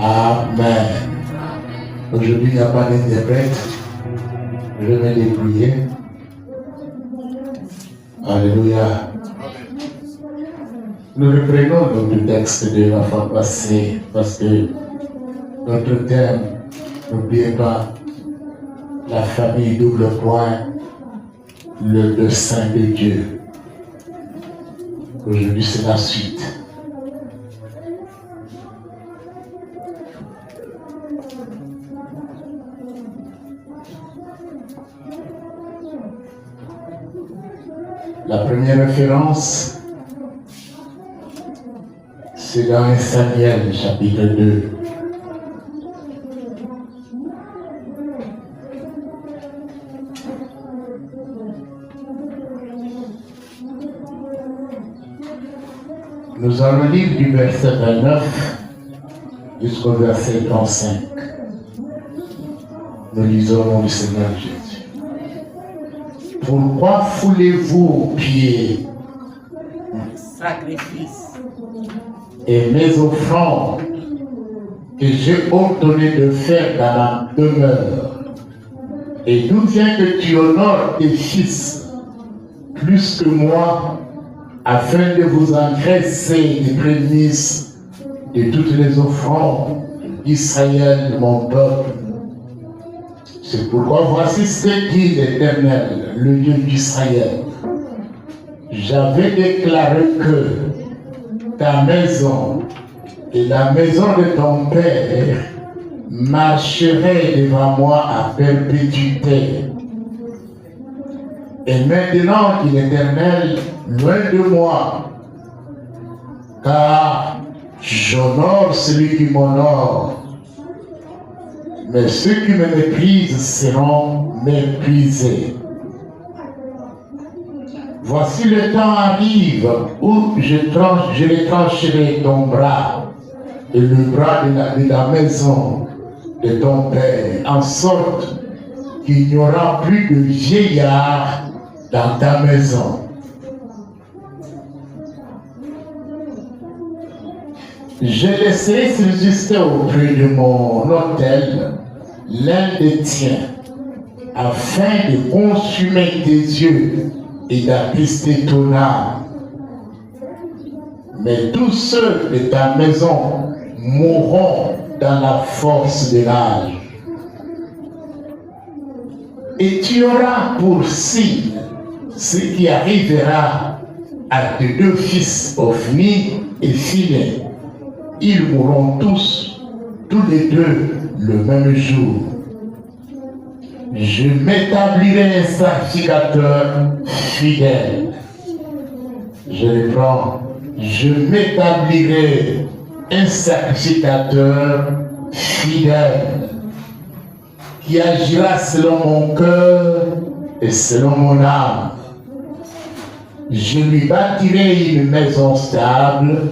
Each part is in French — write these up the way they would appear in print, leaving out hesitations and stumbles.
Amen. Aujourd'hui, il n'y a pas d'interprète. Je vais les prier. Alléluia. Nous reprenons notre texte de la fois passée parce que notre thème, n'oubliez pas, la famille double point, le Saint de Dieu. Aujourd'hui, c'est la suite. La première référence, c'est dans Samuel, chapitre 2. Nous allons lire du verset 29 jusqu'au verset 35. Nous lisons au nom du Seigneur Jésus. Pourquoi foulez-vous aux pieds sacrifice et mes offrandes que j'ai ordonné de faire dans la demeure? Et d'où vient que tu honores tes fils plus que moi, afin de vous engraisser des prémices de toutes les offrandes d'Israël, mon peuple? C'est pourquoi voici ce que dit l'Éternel, le Dieu d'Israël. J'avais déclaré que ta maison et la maison de ton père marcheraient devant moi à perpétuité. Et maintenant, dit l'Éternel, loin de moi, car j'honore celui qui m'honore. Mais ceux qui me méprisent seront méprisés. Voici le temps arrive où je retrancherai ton bras et le bras de la maison de ton père, en sorte qu'il n'y aura plus de vieillards dans ta maison. Je laisserai subsister auprès de mon autel l'un des tiens, afin de consumer tes yeux et d'attrister ton âme. Mais tous ceux de ta maison mourront dans la force de l'âge. Et tu auras pour signe ce qui arrivera à tes deux fils, Ophni et Phiné. Ils mourront tous les deux, le même jour. Je m'établirai un sacrificateur fidèle. Je reprends. Je m'établirai un sacrificateur fidèle qui agira selon mon cœur et selon mon âme. Je lui bâtirai une maison stable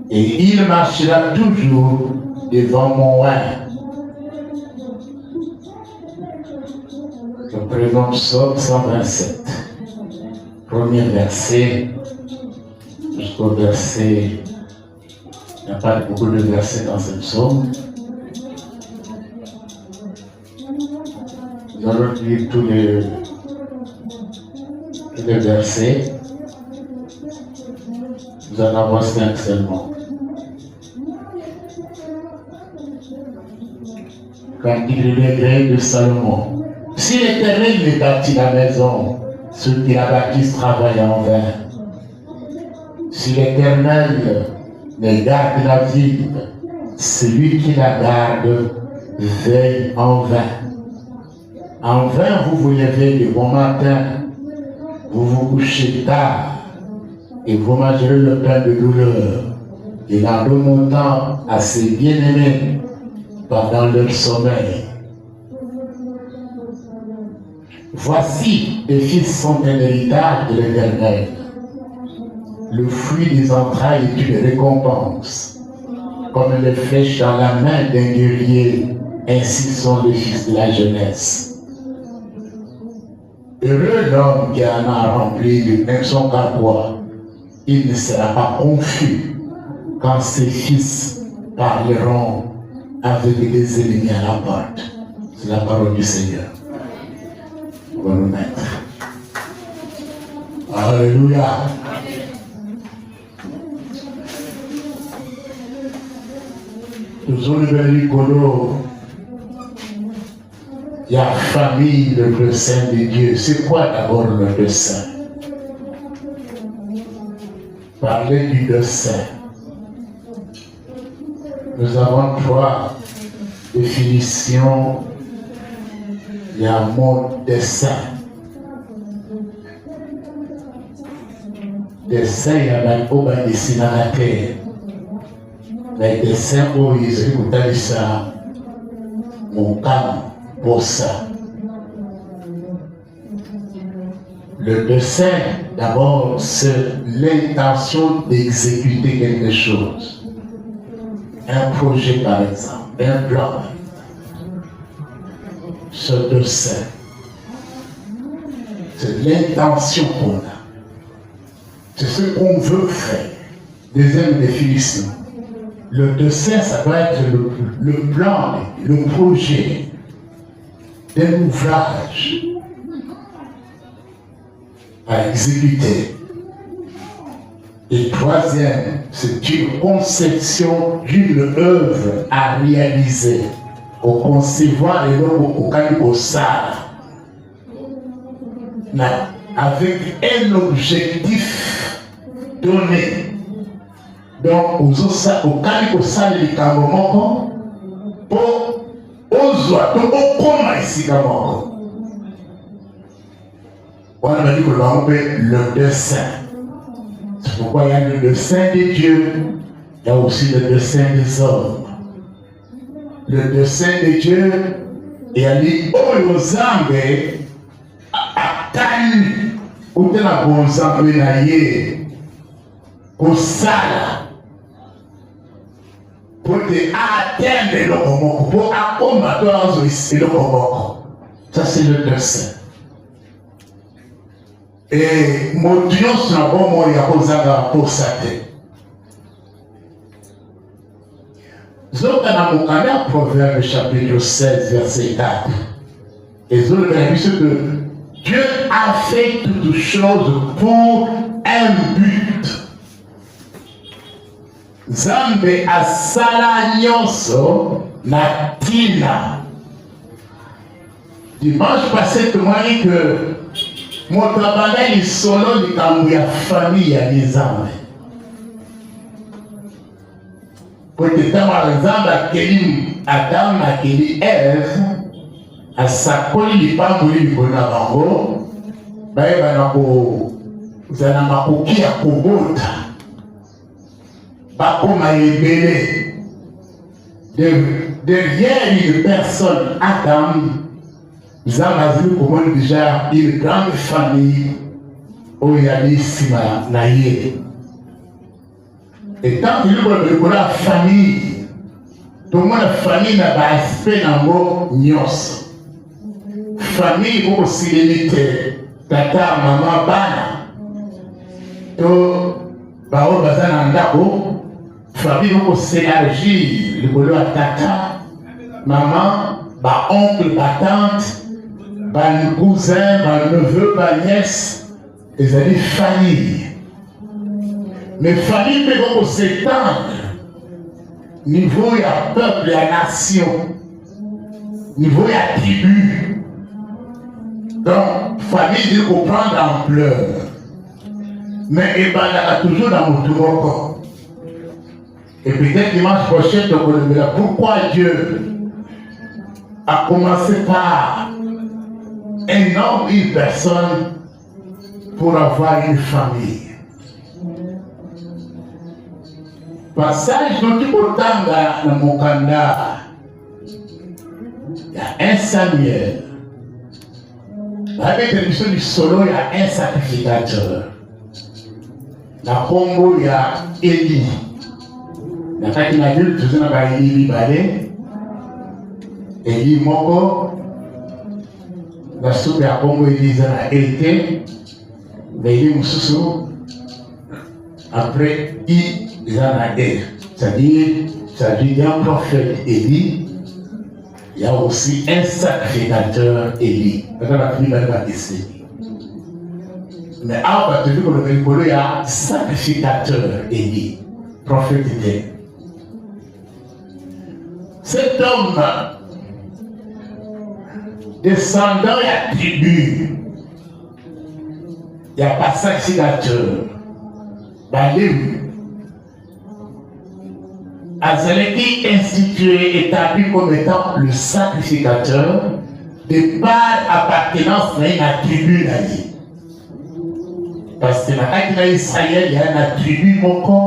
et il marchera toujours devant mon oin. Je présente Psaume 127, premier verset jusqu'au verset. Il n'y a pas beaucoup de versets dans ce psaume. Nous allons lire tous les versets. Nous en avons 5 seulement. Quand il est gré de Salomon. Si l'Éternel ne bâtit la maison, ceux qui la bâtissent travaillent en vain. Si l'Éternel ne garde la ville, celui qui la garde veille en vain. En vain vous vous levez de bon matin, vous vous couchez tard, et vous mangerez le pain de douleur, et en remontant à ses bien-aimés pendant leur sommeil. Voici, les fils sont un héritage de l'Éternel. Le fruit des entrailles est une récompense. Comme les flèches dans la main d'un guerrier, ainsi sont les fils de la jeunesse. Heureux l'homme qui en a rempli de même son carquois. Il ne sera pas confus quand ses fils parleront avec des ennemis à la porte. C'est la parole du Seigneur. On va nous mettre. Alléluia. Nous avons le colo. Il y a famille, le dessein de Dieu. C'est quoi d'abord le dessein? Parler du dessein. Nous avons 3 définitions. Il y a un mot dessein. Dessein, il y a un dessinateur. Mais dessein, il y a mon calme pour ça. Le dessein, d'abord, c'est l'intention d'exécuter quelque chose. Un projet, par exemple, un plan. Ce dessein, c'est l'intention qu'on a. C'est ce qu'on veut faire. Deuxième définition. Le dessein, ça doit être le plan, le projet d'un ouvrage à exécuter. Et troisième, c'est une conception d'une œuvre à réaliser, au concevoir et au ça, avec un objectif donné. Donc, au Calico Sali Kamomoko, pour Ozoato, au Koma ici Kamoko. On a dit que l'on appelle le dessein. C'est pourquoi il y a le dessein de Dieu, il y a aussi le dessein des hommes. Le dessein de Dieu, il y a dit, oh, aux Zambé, à Tani, où tu as bon Zambé naïe, au Sala. Pour te atteindre le moment, pour accompagner le moment. Ça, c'est le dessein. Et mon Dieu, c'est un bon mot, il y a besoin pour ça. Zoka na mukanda, Proverbe chapitre 16, verset 4. Et Zoka a dit que Dieu a fait toutes choses pour un but. Zambe asala nyonso na tina. Dimanche passé, témoigné que mon travail est solo de la famille à Nizambe. Pour que par exemple, à Kélim Adam, à Kélim Ève, à Sakoli, les femmes, les Bonabango, vous allez m'accoupler à Kobota. Derrière une personne, Adam, nous avons vu comment déjà une grande famille où il y a des naïfs. Et tant que nous avons la famille, tout le monde la famille n'a pas aspect dans le mot nyos. Famille aussi limité, tata, maman, bana. To, bao bazana ndako. Famille aussi élargie, le boulot à tata, maman, ba oncle, ba tante, ba cousin, ba neveu, ba nièce, et ça dit famille. Mais famille peut s'étendre. Niveau il y a peuple, il y a nation. Niveau il y a tribu. Donc, famille dit qu'on prend d'ampleur. Mais il y a toujours dans mon tour. Et peut-être dimanche prochain, tu vas pourquoi Dieu a commencé par un homme, une personne pour avoir une famille. Passage dont tu peux dans mon candidat, il y a un Samuel. Avec l'émission du solo, il y a un sacrificateur. La Congo, il y a Élie. La fête adulte, tout ça, il y a Élie Balé. Élie Moko. La soupe à Congo, Élie a été. Élie Moussoussou. Après, il y a c'est-à-dire, il y a un prophète Élie. il y a aussi un sacrificateur Élie. Mais à partir du moment il y a un sacrificateur Élie, prophète Élie. Cet homme, descendant de la tribu, il n'y a pas sacrificateur. Baléu, Azaleki institué, établi comme étant le sacrificateur de par appartenance à la tribu. Parce que dans Israël, il y a une tribu Moko,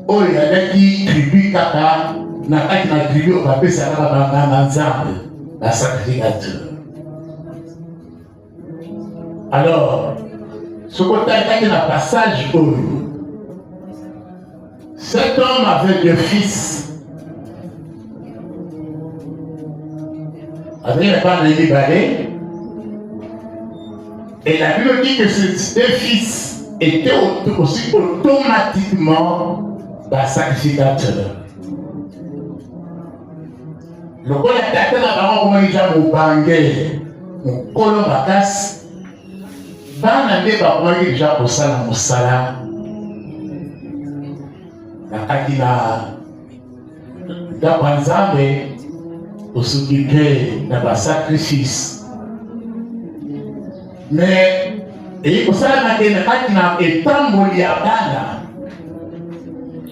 où il y a une tribu Kaka, dans la tribu, on va appeler ça la sacrificateur. Alors, ce côté est un passage où cet homme avait deux fils. Avec la part de Libalé. Et la Bible dit que ces deux fils étaient aussi automatiquement des sacrificateurs. Le coup de la tête comment il a mon bangué, mon colon bakas. Bana nde bakoki déjà kosala mosala nakaki na ndako ya Nzambe kosokipe na basacrifice mais eyi kosalamaka nakaki na etamboli ya bana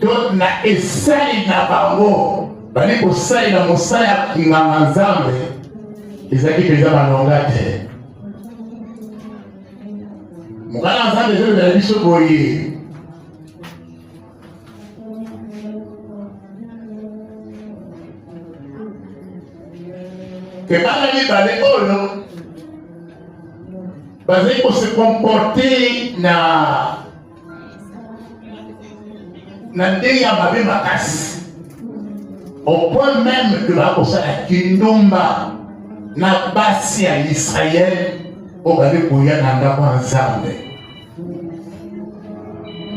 to na esali na bango bali kosalela mosala ya kinganga Nzambe ezalaki mpenza balonga te. Mukana Nzambe ezolobela biso boye ke bana mibale oyo bazali kose comporte na ndenge ya mabe makasi au point même que bakosala kindumba na basi ya Israel oyo bali koya na ndako ya Nzambe.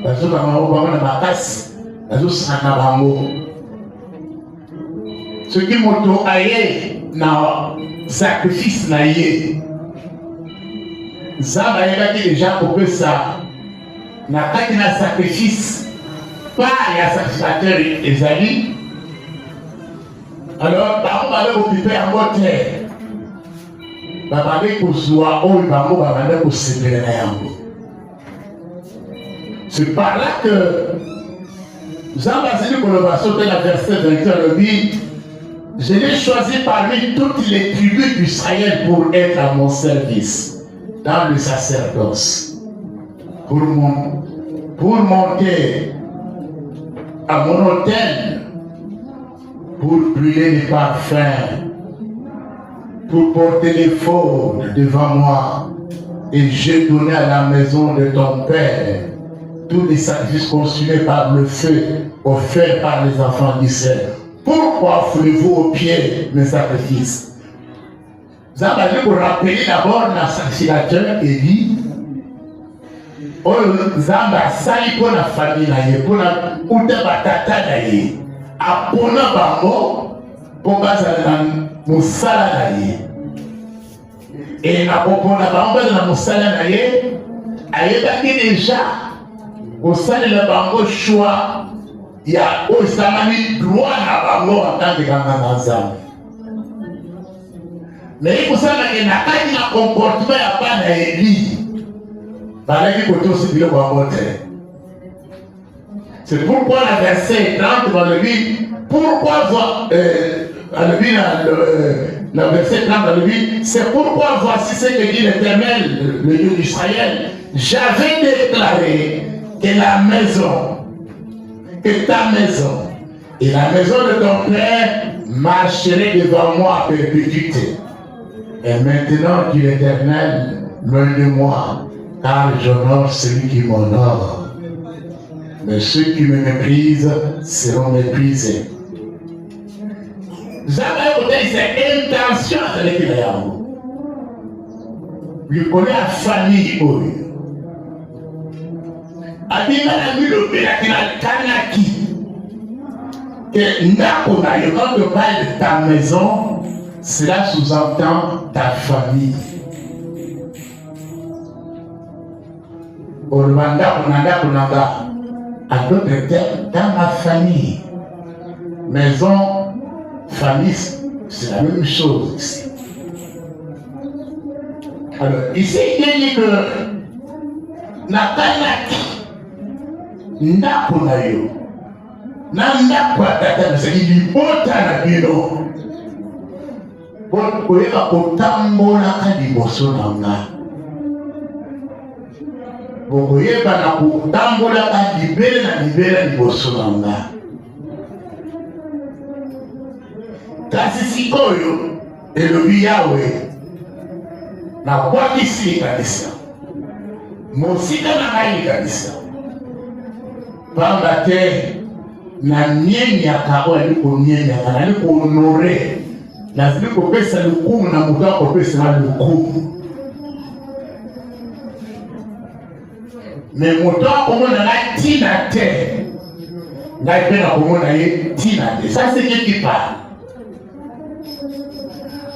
Bazokanga bango na makasi bazosala na bango soki moto aye na sacrifice na ye Nzambe ayebaki deja kopesa na kati na sacrifice part ya sacrificateur ezali. Alors bango bale kopipe yango te babande kozwa oyo bango babande kosepela na yango. C'est par là que Nzambe azali koloba soki na verset 21 alobi je l'ai choisi parmi toutes les tribus d'Israël pour être à mon service dans le sacerdoce, pour monter à mon autel, pour brûler les parfums, pour porter les fauves devant moi. Et j'ai donné à la maison de ton Père tous les sacrifices consumés par le feu, offerts par les enfants d'Israël. Pourquoi foulez-vous aux pieds mes sacrifices? Vous avez pour rappeler d'abord la sacrificateur Élie. Zamba sali pour la famille, pour la outa batata naye, apona bango pour bazala musala naye. Et na popona bango bazala musala naye, ayebaki déjà au sali le bango choix. Il y a aussi droit à bango en tant que gangana Nzambe. Mais il faut savoir qu'il n'y a pas de comportement à part de Élie. Balaki côté aussi de l'eau. C'est pourquoi la verset 30 dans le livre, pourquoi la verset 30 dans le livre, c'est pourquoi voici ce que dit l'Éternel, le Dieu d'Israël. J'avais déclaré que la maison, que ta maison et la maison de ton Père marcheraient devant moi à perpétuité. Et maintenant, dit l'Éternel, loin de moi, car j'honore celui qui m'honore. Mais ceux qui me méprisent seront méprisés. Jamais c'est intention de l'équilibre. Lui connaît la famille. Abima la milo bela kina kanaki. que quand on parle de ta maison, cela sous-entend ta famille. Au Rwanda, à d'autres termes, dans ma famille. Maison, famille, c'est la même chose ici. Alors, ici, il dit que Nakanaki, Nakunayo, Nandakwatata, c'est l'ibota na bino. Bon, koyeba kotambola ka liboso na nga. Bon, koyeba na kotambola ka libela liboso na nga. Kasi sikoyo, elobi Yawe, na kwakisi kanisa. Mosika na ngai kanisa. Pamba te na nyenyaka oyo ali konyenyaka, nali kohonore. Nazili kopesa lukumu na mutu akopesa na lukumu. Me mutu akomona na tina te. Ngai pe na komona ye tina te. Ça c'est Dieu qui parle.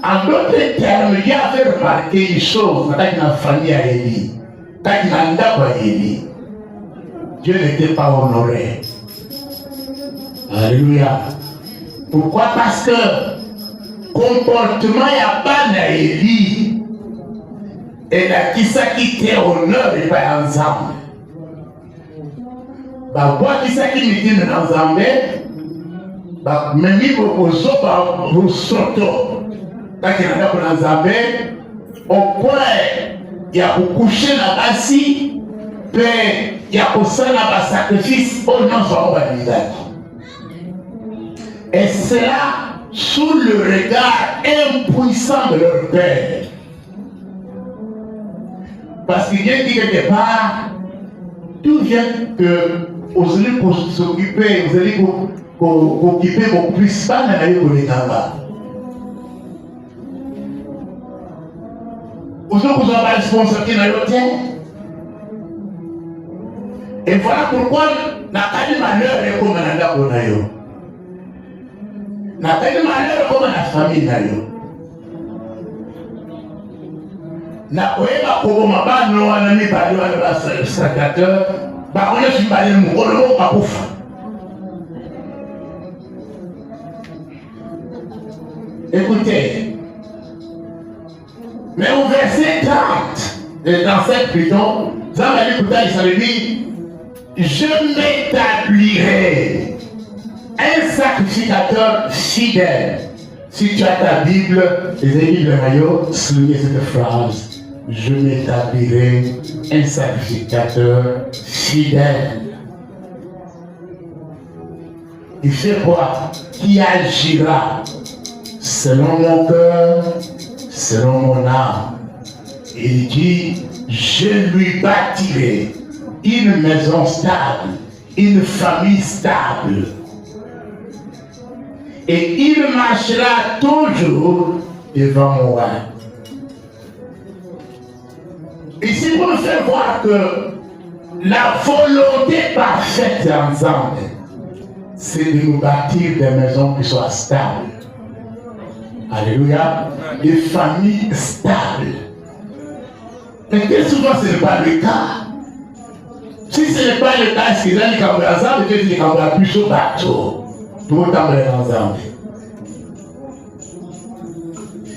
En d'autres termes, il a fait remarquer une chose dans la famille à Élie. Quand il a Élie, Dieu n'était pas honoré. Alléluia. Pourquoi? Parce que comportement il n'y a pas d'Élie. Et là, qui ça qui était honneur et pas ensemble. Bah, quoi qui ça qui me dit ensemble? Bah, même si vous sortez. Quand il y a un Nzambe, au point, il y a couché la basi, puis il y a aussi un sacrifice au nom de son visage. Et cela sous le regard impuissant de leur père. Parce qu'il y a dit quelque part, tout vient que vous allez s'occuper, vous allez occuper beaucoup plus pas dans la vie pour les gars. Vous avez la responsabilité dans le terre. Et voilà pourquoi n'a pas de malheur et comme on a d'abord. N'a pas de malheur comme la famille d'ailleurs. N'a pas de malheur comme on a mis par le sacrificateur. Bah on est sur le mot, on ne pas pour. Écoutez. Mais au verset 30, dans cette prison, il dit, je m'établirai un sacrificateur fidèle. Si tu as ta Bible, les amis de maillot, soulignez cette phrase. Je m'établirai un sacrificateur fidèle. Il fait quoi? Qui agira selon mon cœur, selon mon âme. Il dit, je lui bâtirai une maison stable, une famille stable. Et il marchera toujours devant moi. Ici, pour nous faire voir que la volonté parfaite ensemble, c'est de nous bâtir des maisons qui soient stables. Alléluia. Des familles stables. Mais très souvent, ce n'est pas le cas. Si ce n'est pas le cas, est-ce qu'ils ont les caméras ensemble, et qu'ils ont plus au bateau. Tout le temps, ensemble.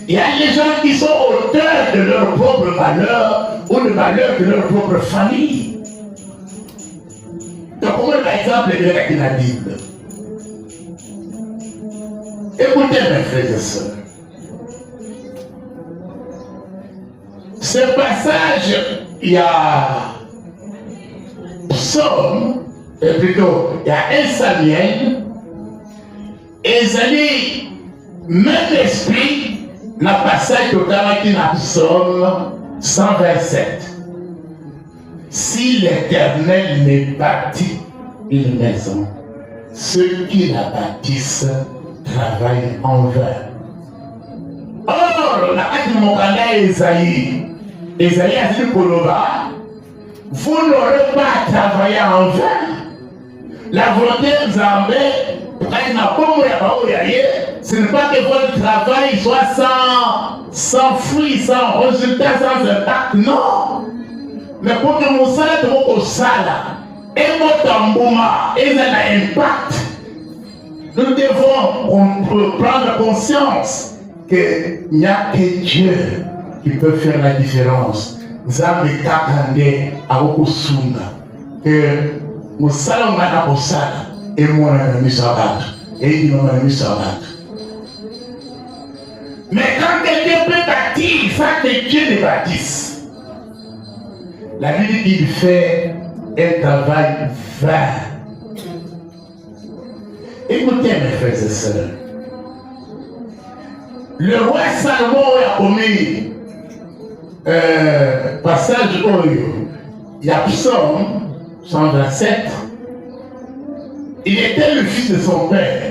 Il y a des gens qui sont auteurs de leur propre malheur ou de malheur de leur propre famille. Donc, comment par exemple le avec la Bible? Écoutez mes frères et sœurs. Ce passage, il y a Psaume, plutôt, il y a 1 Samuel, et Zali, même esprit, n'a passage totalement qui n'a Psaume 127. Si l'Éternel ne bâtit une maison, ceux qui la bâtissent travaillent en vain. Or, la carte de mon canal Esaïe a dit Koloba, vous n'aurez pas à travailler en vain. La volonté de Zambé, quand ce n'est pas que votre travail soit sans fruit, sans résultat, sans impact, non. Mais pour que mon salaire soit au salaire, et votre embouma, et ça a un impact, nous devons prendre conscience qu'il n'y a que Dieu qui peut faire la différence. Zambe kakande akokusunga que musala ngana kosala et moi na misabatu et il m'a misabatu. Mais quand quelqu'un peut bâtir sans que Dieu ne bâtisse, la Bible dit qu'il fait un travail vain. Écoutez mes frères et sœurs, le roi Salomon a commis passage Oyo, il y a Psaume 127. Il était le fils de son père.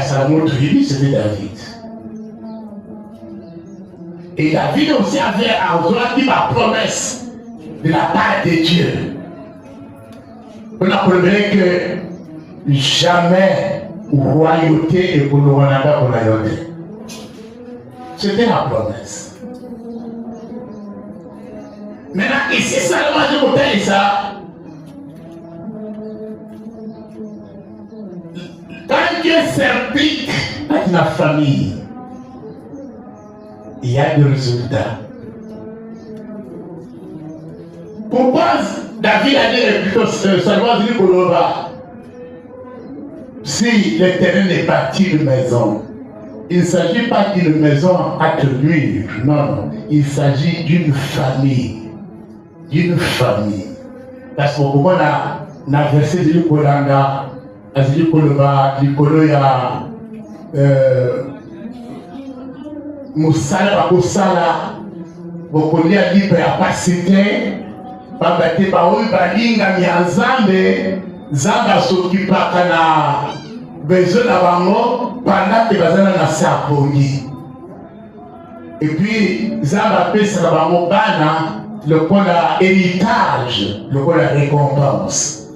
Salomon, c'était David. Et David aussi avait entendu la promesse de la part de Dieu. On a promis que jamais royauté et pour le royauté pour la royauté. C'était la promesse. Maintenant, ici, Salomon je vous dis ça. Quand Dieu s'implique dans la famille, il y a des résultats. Pourquoi David a dit plutôt Salomon dit pour le roi, si l'Éternel n'est bâti une maison, il ne s'agit pas d'une maison à tenir, non, il s'agit d'une famille. D'une famille. Parce que comment on a versé du Kolanga, du Koloba, du Koloya, Moussala, Bakosala, Bokolia libre à passer, Babate Baoui, Balinga, Mianzambe, Zamba s'occupa kana. Besoin d'avoir pendant que bazana na saponi. Et puis Zamba pesa d'avoir bana le point héritage, le point récompense.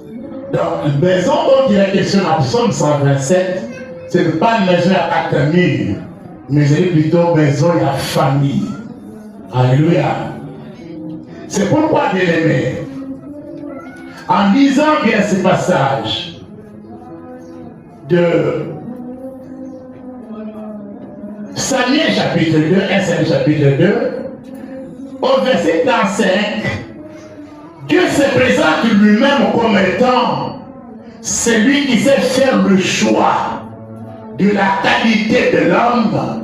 Donc la maison dont il est question dans Psaume 127, ce n'est pas une maison à 4 murs, mais c'est plutôt une maison à famille. Alléluia. C'est pourquoi bien aimé, en lisant bien ce passage de Samuel chapitre 2, 1 Samuel chapitre 2, au verset 35, Dieu se présente lui-même comme étant celui qui sait faire le choix de la qualité de l'homme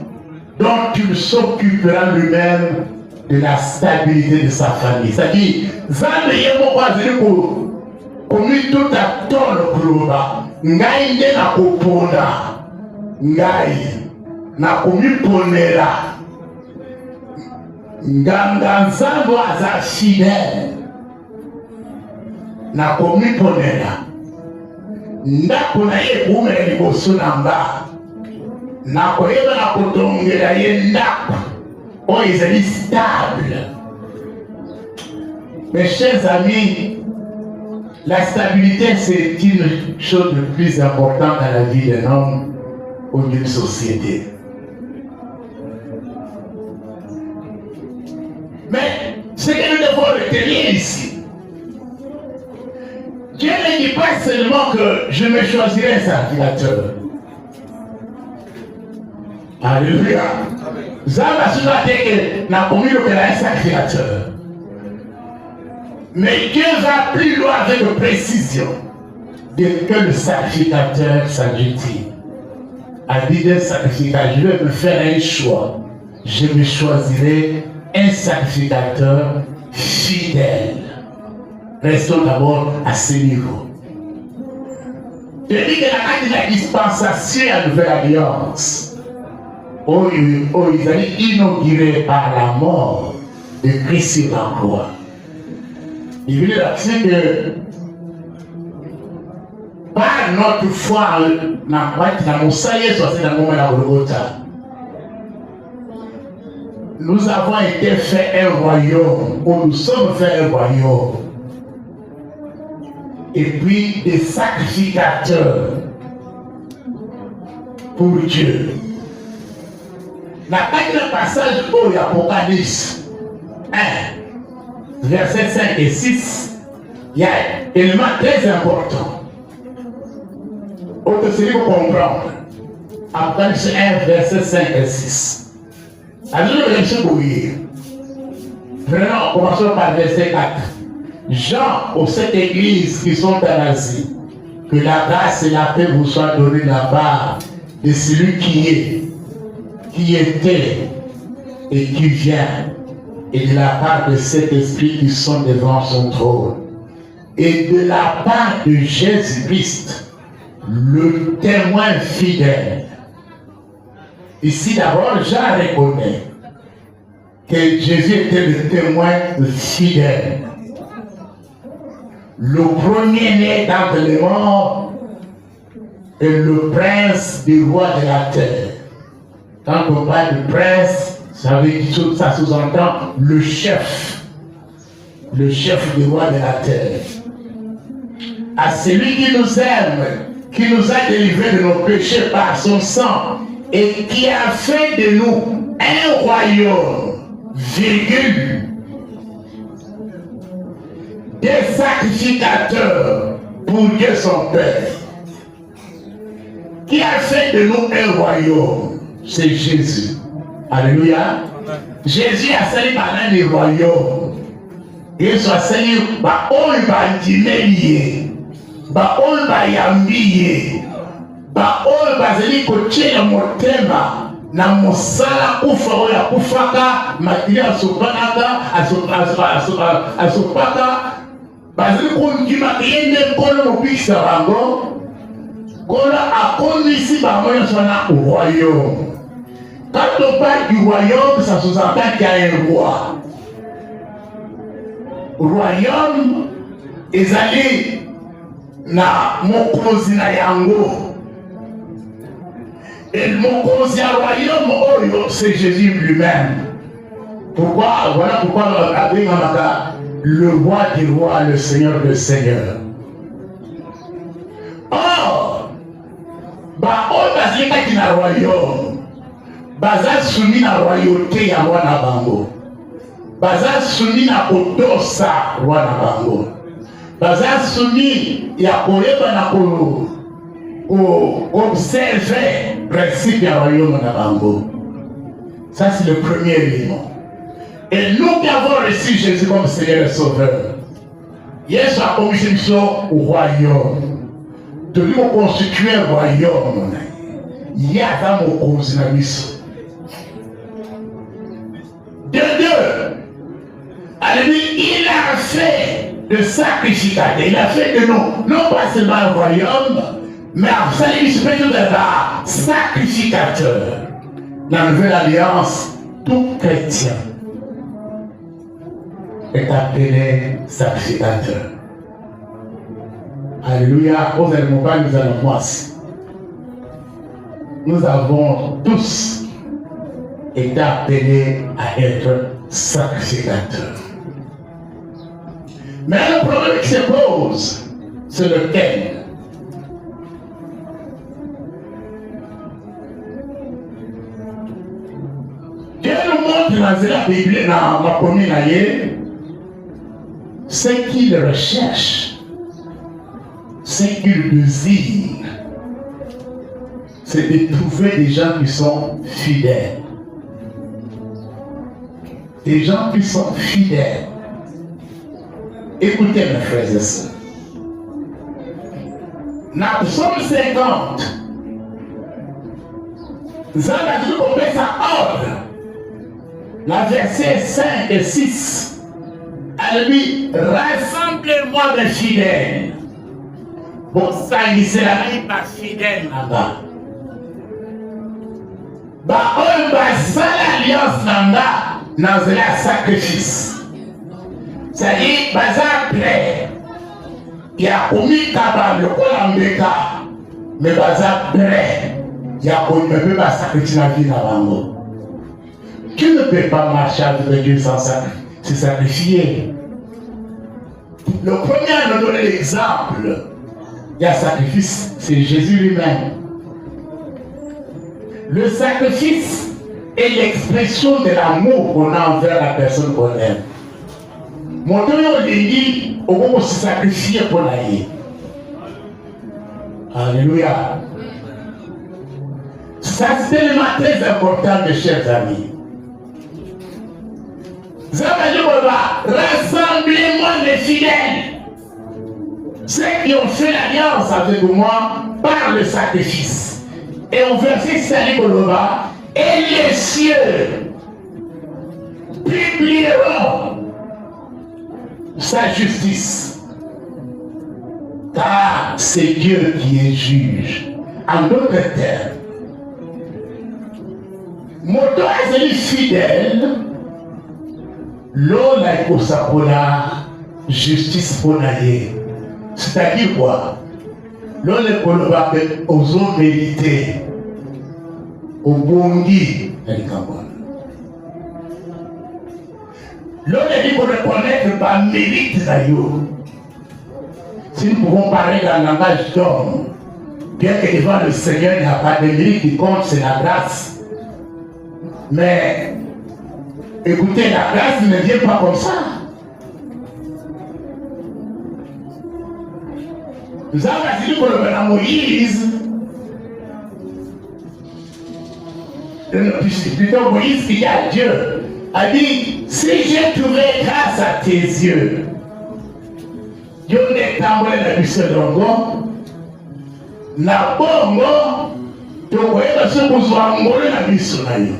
dont il s'occupera lui-même de la stabilité de sa famille. C'est-à-dire, Zande Yemo comme tout à ton globa, ngai nde na koponda, ngai na komiponela, nganga nzambo aza fidèle, na komiponela, ndako na ye kumela liboso na nga, na koyeba na kotongela ye ndako, oyo ezali stable. Mes chers amis, la stabilité, c'est une chose de plus importante dans la vie d'un homme ou d'une société. Mais ce que nous devons retenir ici, Dieu ne dit pas seulement que je me choisirai un sacrificateur. Alléluia. Zamba souvent dit que n'a commis un sacrificateur. Mais Dieu va plus loin avec précision de que le sacrificateur s'agit-il. A dit d'un sacrificateur, je vais me faire un choix. Je me choisirai un sacrificateur fidèle. Restons d'abord à ce niveau. Je dis que la dispensation à la nouvelle alliance, où ils allaient inaugurer par la mort de Christ sur la croix. Il veut dire que par notre foi, nous avons été fait un royaume, ou nous sommes fait un royaume. et puis des sacrificateurs pour Dieu. Dans le passage de l'Apocalypse 1, versets 5 et 6, il y a un élément très important. Autre série pour comprendre. Apocalypse 1, versets 5 et 6. Alors, vraiment, commençons par verset 4. Jean, aux 7 églises qui sont en Asie, que la grâce et la paix vous soient données de la part de celui qui est, qui était et qui vient, et de la part de cet esprit qui sont devant son trône, et de la part de Jésus-Christ, le témoin fidèle. Ici d'abord, Jean reconnaît que Jésus était le témoin fidèle, le premier-né d'entre les morts et le prince du roi de la terre. Quand on parle de prince, ça sous-entend le chef du roi de la terre. À celui qui nous aime, qui nous a délivrés de nos péchés par son sang et qui a fait de nous un royaume, virgule, des sacrificateurs pour Dieu son Père. Qui a fait de nous un royaume? C'est Jésus. Alléluia. Jésus a sali par un royaume. Il soit sali par un bandimelier, par un bayambier, par un basili koche na motema na mosala kufa oya kufaka matili asopaka basili kundima yende kono mopisa bango kono akondisi bango nyonso na royaume. Quand on parle du royaume, ça sous-entend qu'il y a un roi. Royaume, ils allaient na mokozi na yango. Et le mokozi à royaume, oh, c'est Jésus lui-même. Pourquoi? Voilà pourquoi le roi du roi, le Seigneur des seigneurs. Or, on va dire qu'il y a un royaume. Baza soumis à la royauté ya wana bango. Baza soumis à kotosa wana bango. Baza soumis ya koyeba na observer principe ya royaume na bango. Ça c'est le premier élément. Et nous qui avons reçu Jésus comme Seigneur et Sauveur, Jésus a commis au royaume. De lui constituer un royaume. Il y a dans mon considération. De deux, il a fait de sacrificateurs, il a fait de nous, non pas seulement un royaume, mais en sacrificateur de la sacrificateur. Dans la nouvelle alliance, tout chrétien est appelé sacrificateur. Alléluia, nous allons pas, nous allons voir. Nous avons tous été appelés à être sacrificateurs. Mais le problème qui se pose, c'est lequel? Dieu nous montre dans la Bible, dans la première année, ce qu'il recherche, ce qu'il désire, c'est de trouver des gens qui sont fidèles. Des gens qui sont fidèles. Écoutez mes frères et sœurs. Dans Psaume 50, nous avons dit qu'on met ça ordre. La verset 5 et 6. Elle dit, rassemblez-moi mes fidèles. Bon, ça, il c'est la même pas fidèle là-bas. Bah, on va ça l'alliance là-bas. Dans un sacrifice. C'est-à-dire, baza prêt. Il y a commis capable, le colambeka. Mais baza prêt. Il y a commis, ne peut pas sacrifier la vie là-bas. Tu ne peux pas marcher avec Dieu sans se sacrifier. Le premier à nous donner l'exemple il y a sacrifice, c'est Jésus lui-même. Le sacrifice est l'expression de l'amour qu'on a envers la personne qu'on aime. Mon Dieu, on dit, on va se sacrifier pour l'aïe. Alléluia. Ça, c'est tellement très important, mes chers amis. Rassemblement des fidèles. Ceux qui ont fait l'alliance avec moi par le sacrifice. Et au verset 5, et les cieux publieront sa justice. Car c'est Dieu qui est juge. En d'autres termes, moto est fidèle, l'on a pour la justice pour l'aïe. C'est-à-dire quoi? L'on est pour le aux hommes mérités, au bondi, l'on est dit pour reconnaître par mérite d'ailleurs. Si nous pouvons parler d'un langage d'homme, bien que devant le Seigneur, il n'y a pas de mérite qui compte, c'est la grâce. Mais, écoutez, la grâce ne vient pas comme ça. Nous avons dit pour le Moïse, plutôt Moïse qui a Dieu, a dit, si j'ai trouvé grâce à tes yeux, Dieu n'est pas la mission de l'ongo, na bongo, tu vois, parce que vous avez la mission de l'ongo.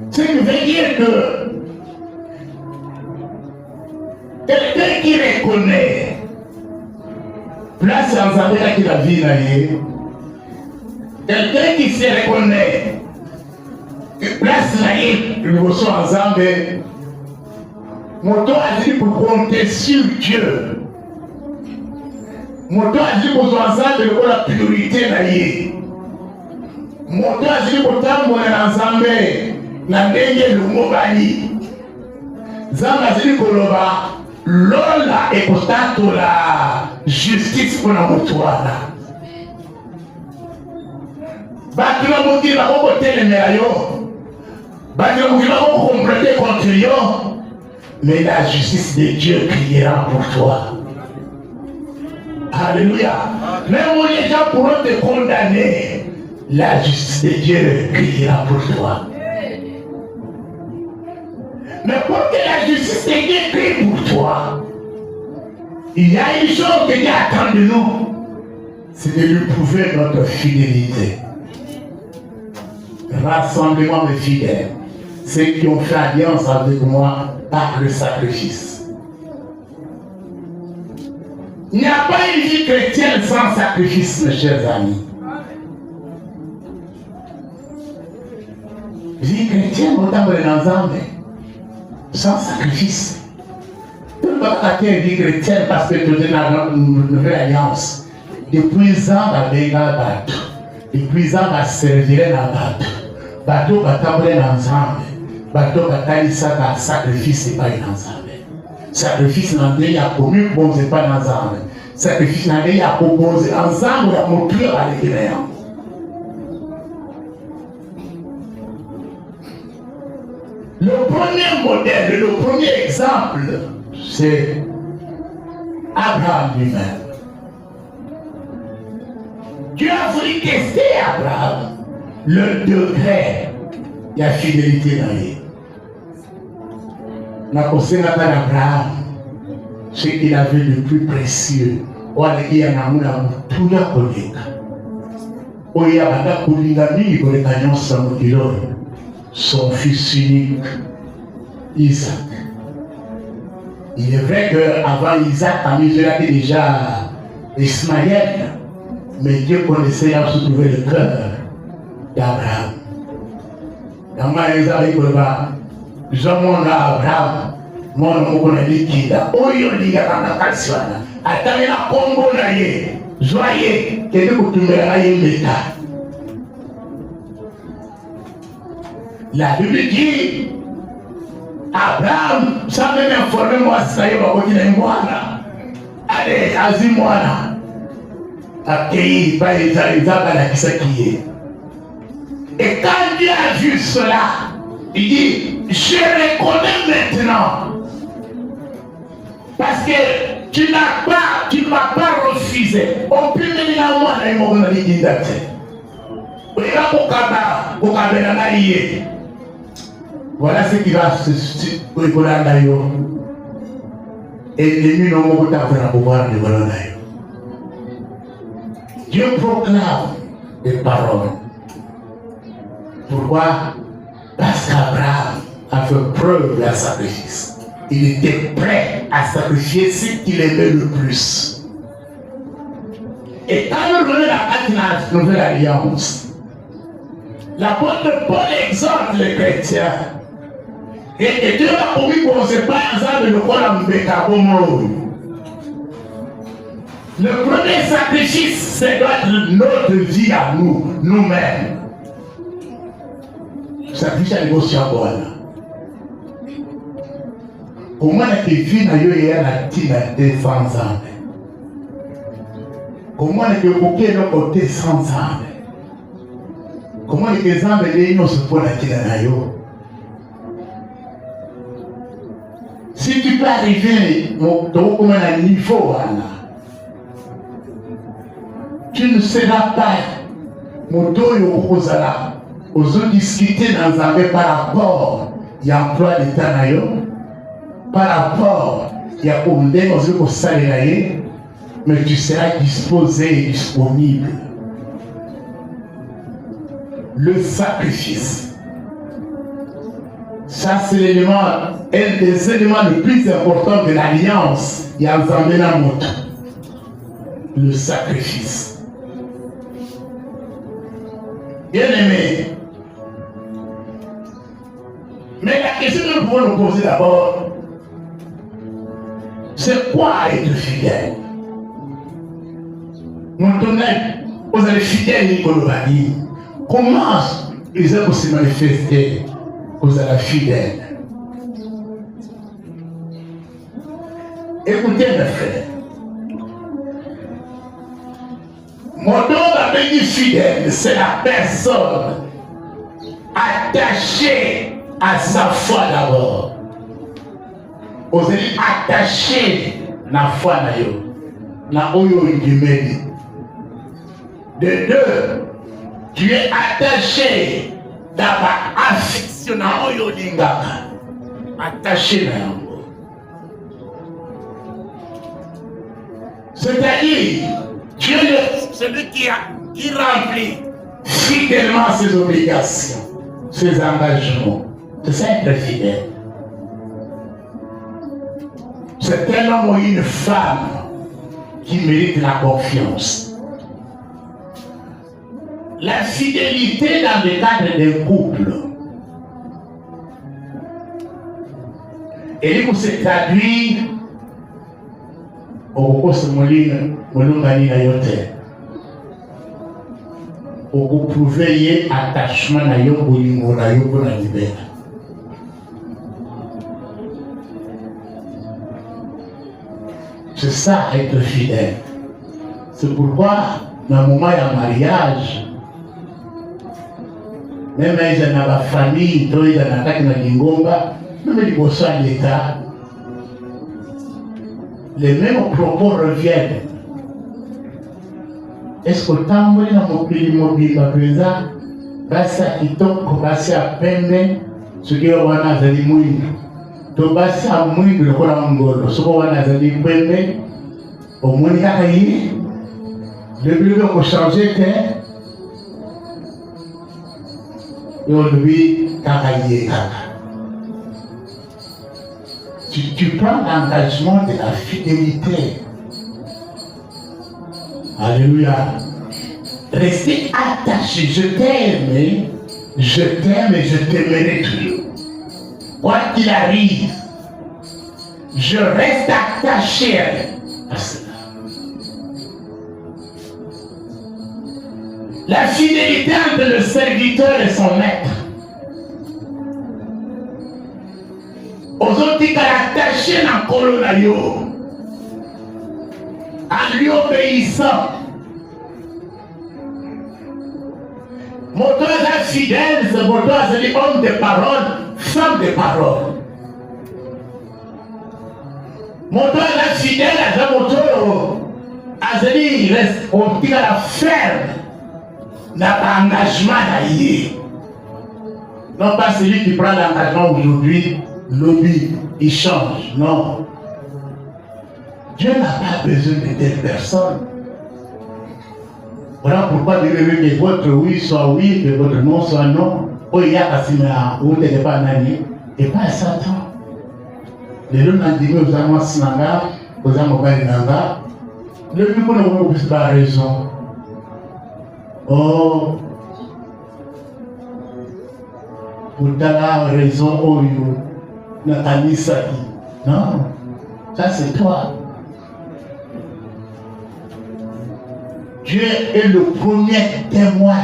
Ce qui veut dire que quelqu'un qui reconnaît place en Zambia qui la vie là, quelqu'un qui se reconnaît place là, le reçoit en Zambie, mon temps a dit pour compter sur Dieu. Mon temps a dit pour en Zambie pour la priorité là. Mon temps a dit pour t'amener en Zambie. Na ndenge lumobani zamba zili koloba lola ekotato la justice pour la motuana batula mokili bakoko telemela yo batula mokili bakoko compléter contre yo, mais la justice de Dieu criera pour toi. Alléluia. Même où les gens pourront te condamner, la justice de Dieu criera pour toi. Mais pour que la justice de Dieu crie pour toi, il y a une chose que Dieu attend de nous, c'est de lui prouver notre fidélité. Rassemblement de fidèles, ceux qui ont fait alliance avec moi par le sacrifice. Il n'y a pas une vie chrétienne sans sacrifice, mes chers amis. Vie chrétienne, autant que l'ensemble, sans sacrifice. Tu ne peux pas attaquer une vie chrétienne parce que tu es dans une nouvelle alliance. Depuis ans, tu as battu. Depuis ans, tu as servi dans battu. Bateau, tu as ensemble. Bateau, tu as sacrifice, ce n'est pas une ensemble. Sacrifice dans le a commis, bon, ce n'est pas ensemble. Sacrifice dans le a proposé ensemble, il y a montré à l'église. Le premier modèle, le premier exemple, c'est Abraham lui-même. Dieu a voulu tester Abraham, le degré de la fidélité dans lui. Na conseil d'Abraham, ce qu'il avait de plus précieux, il y a un amour tout le collègue. Il y a un collègue son fils unique, Isaac. Il est vrai qu'avant Isaac, il avait déjà Ismaël, mais Dieu connaissait à se trouver le cœur d'Abraham. Dans ma Isaac, je m'en Abraham, mon nom est liquide. Oyo liga dans la calciana. Attendez la combo naïe, joyeux, que vous pouvez l'état. La Bible dit Abraham, ça même informé moi, ça y est, il est moi. Allez, Azimouana. Accueilli par les Arizabana qui s'est. Et quand Dieu a vu cela, il dit, je reconnais maintenant. Parce que tu ne m'as pas refusé. On peut me dire à moi, il m'a dit, voilà ce qui va se passer. Et l'ennemi n'a pas de pouvoir de Bologna. Dieu proclame des paroles. Pourquoi? Parce qu'Abraham a fait preuve d'un sacrifice. Il était prêt à sacrifier ce qu'il aimait le plus. Et quand nous venons à la nouvelle alliance, l'apôtre Paul exhorte les chrétiens. Et Dieu a promis qu'on ne sait pas ensemble le corps en le premier sacrifice, c'est notre vie à nous, nous-mêmes. Sacrifice à négocier en bonne. Comment est-ce que vie n'a eu la tina défense? Comment est-ce que vous pouvez nous côté sans âme? Comment est-ce que les âmes ne se font la tina na yo? Si tu peux arriver comme un niveau, tu ne seras pas aux autres discuter dans un par rapport à l'emploi d'État, par rapport à l'emploi d'État, mais tu seras disposé et disponible. Le sacrifice. Ça, c'est l'élément, un des éléments les plus importants de l'alliance. Il y a le sacrifice. Bien aimé. Mais la question que nous pouvons nous poser d'abord, c'est quoi être fidèle? Maintenant, vous êtes fidèles, Nicolas. Comment ils ont se manifester? Vous êtes fidèles. Écoutez mes frères. Mon nom avait dit fidèle, c'est la personne attachée à sa foi d'abord. Vous êtes attaché à la foi d'abord. De deux, tu es attaché d'abord affection à oyo lingaka. Attaché à yango. C'est-à-dire, Dieu est celui qui remplit fidèlement ses obligations, ses engagements. C'est ça être fidèle. C'est un homme ou une femme qui mérite la confiance. La fidélité dans le cadre d'un couple. Et il se traduit au poste molungani na yote. Au prouver attachement na yo bolingo na yo na libera. C'est ça être fidèle. C'est pourquoi dans le moment de mariage, même si on a la famille, on a attaqué dans l'ingomba, même les bossons à l'État, les mêmes propos reviennent. Est-ce que tant que mon pays mobile va présent, basi à kitoko, basi à pembe, ce qui est au Wanazali Mouine. To basi à Mouine, le Kola Mongolo, ce qui est au Wanazali Pembe, au Monika Kayi, le bureau pour changer, et on lui Kakayi Kaka. Tu prends l'engagement de la fidélité. Alléluia. Restez attaché. Je t'aime et je t'aimerai toujours. Quoi qu'il arrive, je reste attaché à cela. La fidélité entre le serviteur et son maître. ozotikala attaché na nkolo na yo en lui obéissant. Moto aza fidèle, c'est moto azali homme de parole, femme de parole. Moto aza fidèle, aza moto azali otikala ferme na engagement na ye. Non pas celui qui prend l'engagement aujourd'hui, l'oublie, il change. Non. Dieu n'a pas besoin de telle personne. Voilà pourquoi Dieu veut que votre oui soit oui, que votre non soit non. Oh, il y a Kassimea, où tu n'es pas nani, et pas Satan. Les deux n'ont dit aux amants Sinanga, aux amants Balinanga. Le but pour nous, c'est pas raison. Oh, pour ta raison, oh, Nathalie Sadi. Non, ça c'est toi. Dieu est le premier témoin.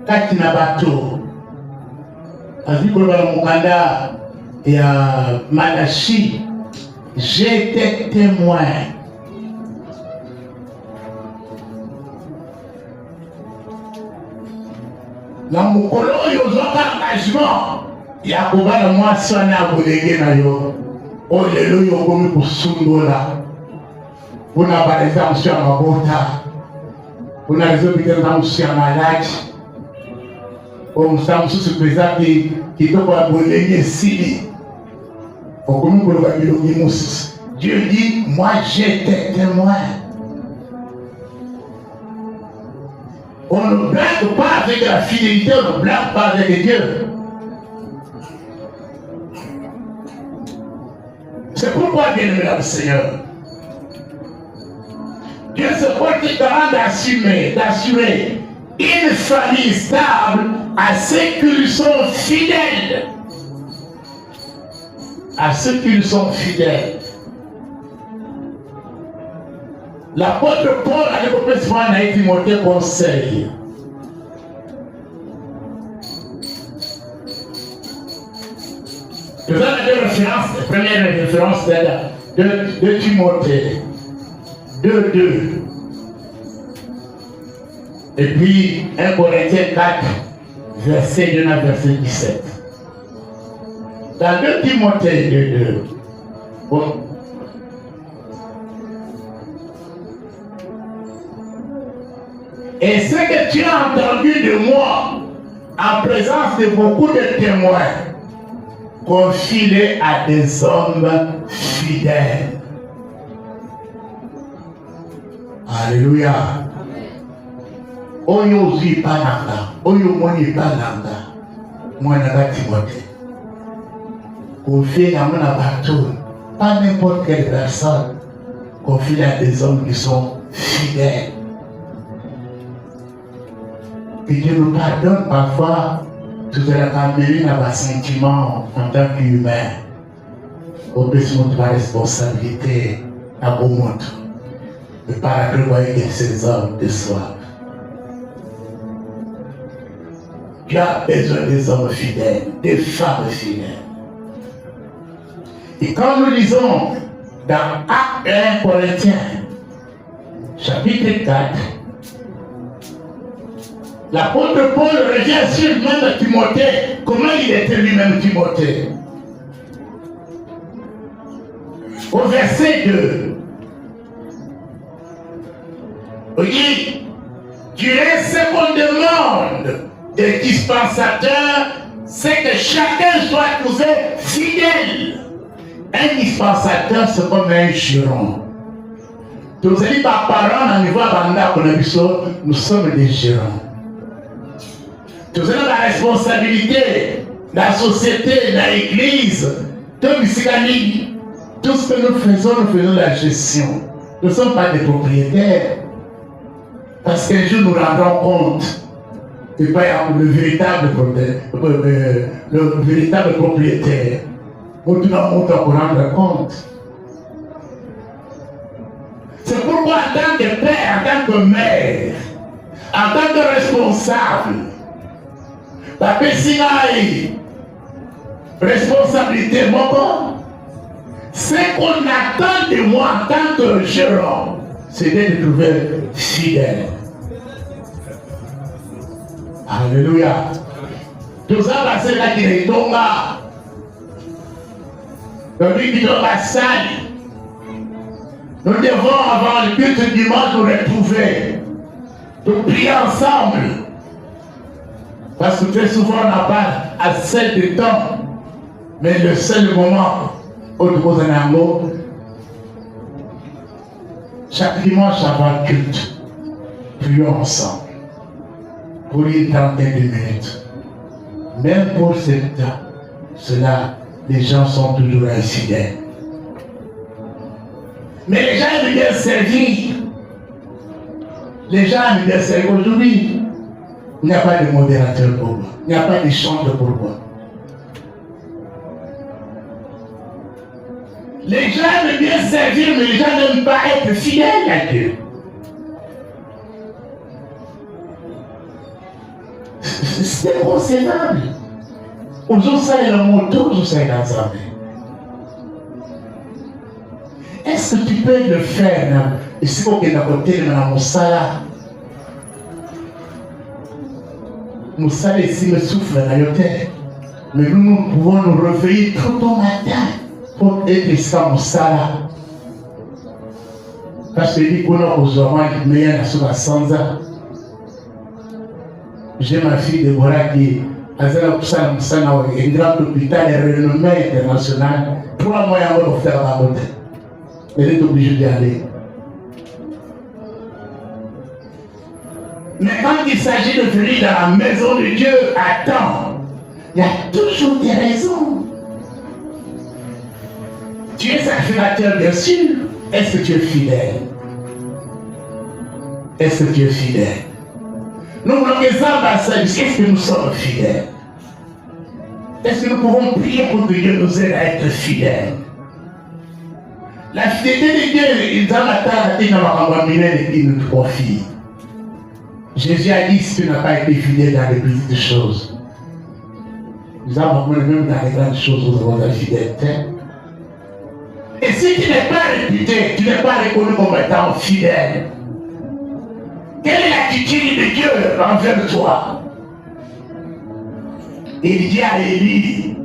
Katina Bato. Avec le Mukanda et à Madachi, j'ai été témoin. La mukolo yozoka engagement. Yakoba na moi sana bolenge na yo. O lelo yo komi kusundola. Una par exemple sur Mabota. Una raison peut-être dans sur Malaki. On s'en sous présent qui te va bolenge sili. Au commun pour le Dieu dit, moi j'étais témoin. On ne blague pas avec la fidélité, on ne blague pas avec Dieu. C'est pourquoi, bien aimé le Seigneur, Dieu se porte garant d'assurer une famille stable à ceux qui lui sont fidèles. À ceux qui lui sont fidèles. L'apôtre Paul a développé souvent à Timothée conseil. Nous avons deux références. La première référence de Timothée 2:2. Et puis 1 Corinthiens 4, verset 2 à verset 17. Dans 2 Timothée 2:2. Bon. Et ce que tu as entendu de moi, en présence de beaucoup de témoins, confie-les à des hommes fidèles. Alléluia. Oyo zi pananga, oyo moni pananga, moi n'a Timothée. Confie à mon abattoir, pas n'importe quelle personne, confie à des hommes qui sont fidèles. Et Dieu nous pardonne parfois tout à l'heure dans nos sentiments en tant qu'humain. Au besoin de la responsabilité à bon monde. Le paradis de ces hommes de soi. Tu as besoin des hommes fidèles, des femmes fidèles. Et quand nous lisons dans Acte 1 Corinthiens, chapitre 4, l'apôtre Paul revient sur même Timothée. Comment il était lui-même Timothée? Au verset 2, il dit, tu es ce qu'on demande des dispensateurs, c'est que chacun soit trouvé fidèle. Un dispensateur, c'est comme un juron. Tous les parents, nous sommes des jurons. Nous avons la responsabilité, la société, l'église, tout ce que nous faisons la gestion. Nous ne sommes pas des propriétaires. Parce qu'un jour nous rendrons compte. Et pas le véritable propriétaire. Nous devons rendre compte. C'est pourquoi en tant que père, en tant que mère, en tant que responsable, la Pessinaï, responsabilité, mon corps. Ce qu'on attend de moi en tant que gérant, c'est de trouver fidèle. Alléluia. Tout ça va se là qui est tombé. Celui qui doit salir. Nous devons, avant le culte du dimanche, nous retrouver. De prier ensemble. Parce que très souvent, on n'a pas assez de temps. Mais le seul moment où nous posons un mot, chaque dimanche avant le culte, prions ensemble. Pour une trentaine de minutes. Même pour cela, les gens sont toujours infidèles. Mais les gens aiment bien servir. Les gens aiment bien servir. Aujourd'hui, il n'y a pas de modérateur pour moi. Il n'y a pas de chanteur pour moi. Les gens aiment bien servir, mais les gens n'aiment pas être fidèles à Dieu. C'est concevable. Aujourd'hui, le moto, aujourd'hui, dans la vie. Est-ce que tu peux le faire? Ici, au côté de la Moussala. Moussala ici me souffle dans la tête. Mais nous pouvons nous réveiller tout au matin pour être ici à Moussala. Parce que dit qu'on a aujourd'hui une meilleure sur la Sanza. J'ai ma fille Déborah qui a un grand hôpital de renommée internationale. 3 mois avant de faire la beauté. Elle est obligée d'y aller. Mais quand il s'agit de venir dans la maison de Dieu, attends, il y a toujours des raisons. Tu es sacrificateur, bien sûr. Est-ce que tu es fidèle? Est-ce que tu es fidèle? Nous voulons que ça va s'agir. Est-ce que nous sommes fidèles? Est-ce que nous pouvons prier pour que Dieu nous aide à être fidèles? La fidélité de Dieu, il dans la terre, il n'a pas il nous confie. Jésus a dit si tu n'as pas été fidèle dans les petites choses. Nous avons même dans les grandes choses, nous avons la fidélité. Et si tu n'es pas réputé, tu n'es pas reconnu comme étant fidèle, quelle est l'attitude de Dieu envers toi? Il dit à Élie,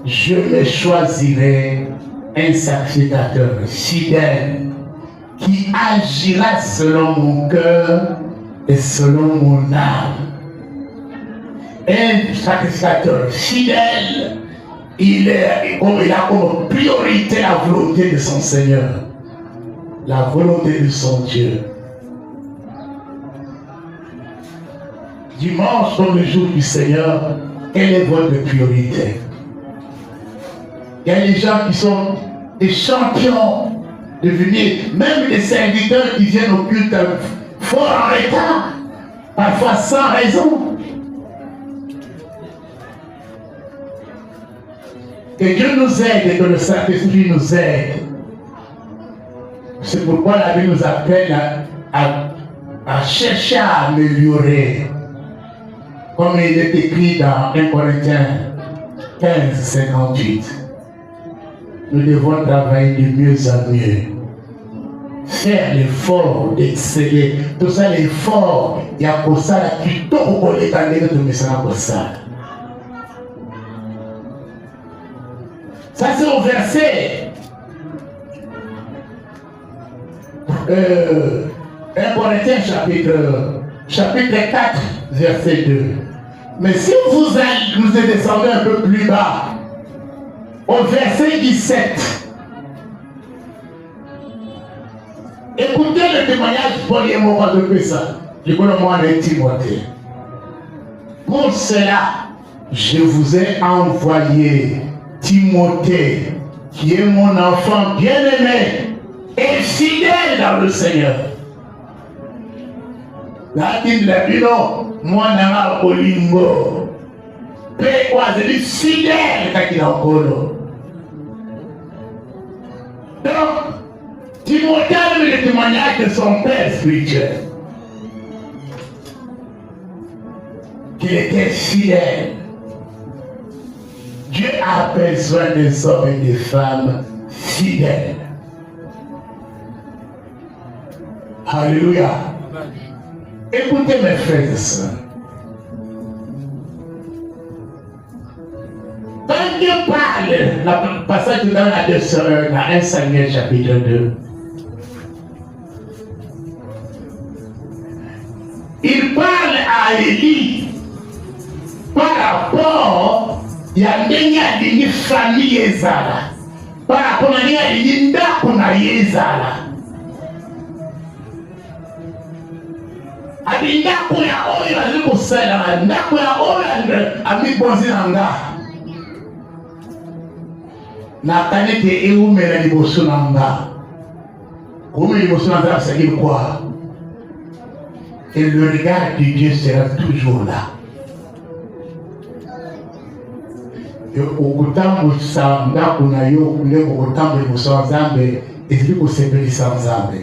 je me choisirai un sacrificateur fidèle qui agira selon mon cœur et selon mon âme. Un sacrificateur fidèle, il a comme priorité la volonté de son Seigneur, la volonté de son Dieu. Dimanche, comme le jour du Seigneur, quelle est votre priorité? Il y a des gens qui sont des champions de venir, même des serviteurs qui viennent au culte fort en retard, parfois sans raison. Que Dieu nous aide et que le Saint-Esprit nous aide. C'est pourquoi la Bible nous appelle à chercher à améliorer. Comme il est écrit dans 1 Corinthiens 15, 58. Nous devons travailler de mieux en mieux. Faire l'effort d'exceller. Tout ça, l'effort, il y a pour ça, qui tout pour les candidates de Messana pour ça. Ça, c'est au verset 1 Corinthiens chapitre 4, verset 2. Mais si vous êtes descendu un peu plus bas, au verset 17, écoutez le témoignage Paul et moi de ça. Je connais moi les Timothée. Pour cela, je vous ai envoyé Timothée, qui est mon enfant bien-aimé et fidèle dans le Seigneur. Là, il a dit non, moi, je suis olingo. Je suis fidèle quand il est en colo. Donc, Timothée a eu le témoignage de son père spirituel. Qu'il était fidèle. Dieu besoin des hommes et des femmes fidèles. Alléluia. Écoutez mes frères et sœurs. Quand Dieu parle, le passage dans la 1 Samuel chapitre 2, il parle à Élie par rapport à une famille ezala, par rapport à une ndako na ezala. Ndako ya oyo azali kosala, ndako ya oyo amibonzi na nga. Nakani te eumela liboso na nga. Comme liboso na nga, ça dit quoi? Et le regard de Dieu sera toujours là. Okutambusa ndako na yo kule kokutambula liboso ya Nzambe ezali kosepelisa Nzambe.